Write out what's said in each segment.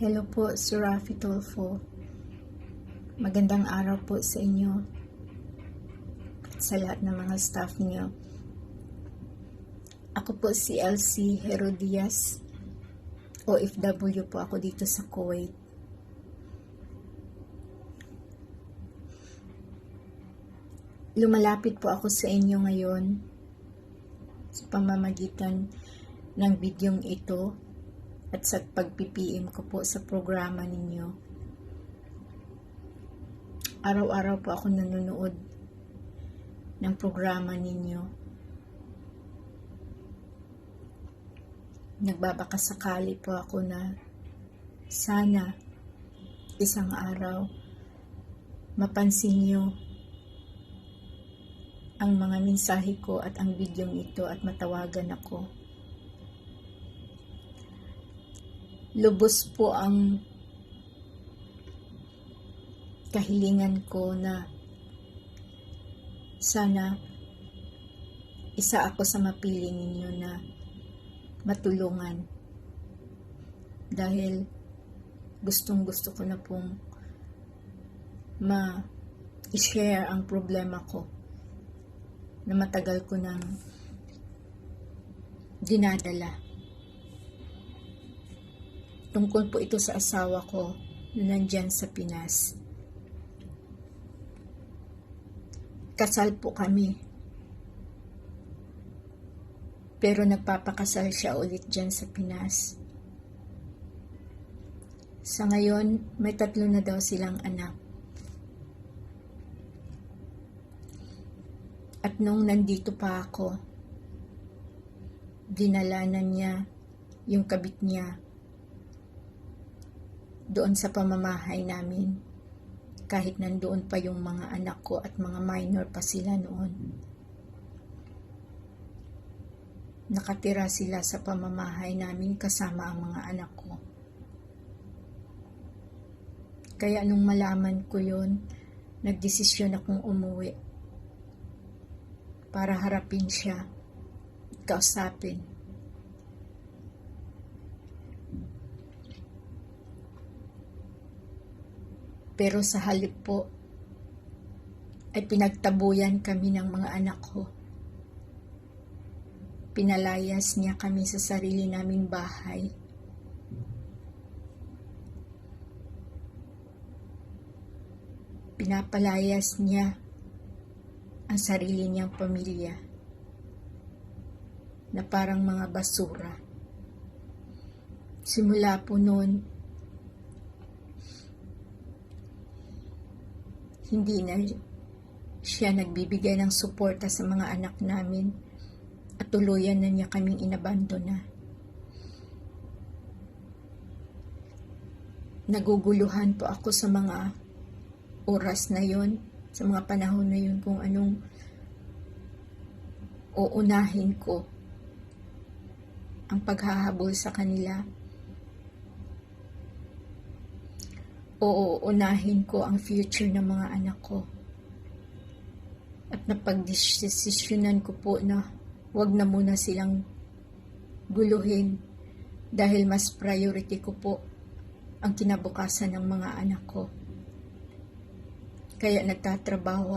Hello po, Sir Rafi Tolfo. Magandang araw po sa inyo at sa lahat ng mga staff niyo. Ako po si Elsie Herodias, OFW po ako dito sa Kuwait. Lumalapit po ako sa inyo ngayon sa pamamagitan ng bidyong ito at sa pag-PPM ko po sa programa ninyo. Araw-araw po ako nanonood ng programa ninyo. Nagbabakasakali po ako na sana isang araw mapansin nyo ang mga mensahe ko at ang bidyong ito at matawagan ako. Lubos po ang kahilingan ko na sana isa ako sa mapiling ninyo na matulungan, dahil gustong-gusto ko na pong ma-share ang problema ko na matagal ko nang dinadala. Tungkol po ito sa asawa ko na nandyan sa Pinas. Kasal po kami, pero nagpapakasal siya ulit dyan sa Pinas. Sa ngayon, may 3 na daw silang anak. At nung nandito pa ako, dinala na niya yung kabit niya doon sa pamamahay namin, kahit nandoon pa yung mga anak ko at mga minor pa sila noon. Nakatira sila sa pamamahay namin kasama ang mga anak ko. Kaya nung malaman ko yun, nagdesisyon akong umuwi para harapin siya, kausapin. Pero sa halip po, ay pinagtabuyan kami ng mga anak ko. Pinalayas niya kami sa sarili naming bahay. Pinapalayas niya ang sarili niyang pamilya na parang mga basura. Simula po noon, hindi na siya nagbibigay ng suporta sa mga anak namin at tuluyan na niya kaming inabandona. Naguguluhan po ako sa mga oras na yon, sa mga panahon na yon, kung anong uunahin ko, ang paghahabol sa kanila o uunahin ko ang future ng mga anak ko. At napagdesisyonan ko po na wag na muna silang guluhin, dahil mas priority ko po ang kinabukasan ng mga anak ko. Kaya nagtatrabaho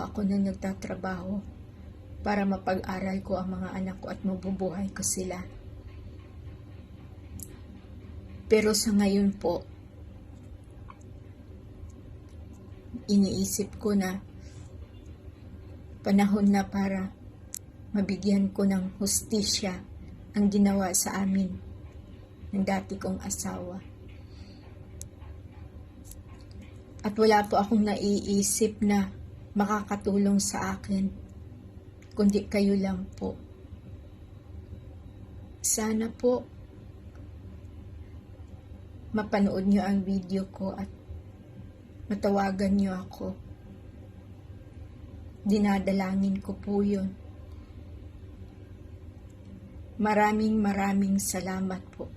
para mapag-aral ko ang mga anak ko at mabubuhay ko sila. Pero sa ngayon po, iniisip ko na panahon na para mabigyan ko ng hustisya ang ginawa sa amin ng dati kong asawa. At wala po akong naiisip na makakatulong sa akin, kundi kayo lang po. Sana po mapanood nyo ang video ko at matawagan niyo ako. Dinadalangin ko po yun. Maraming salamat po.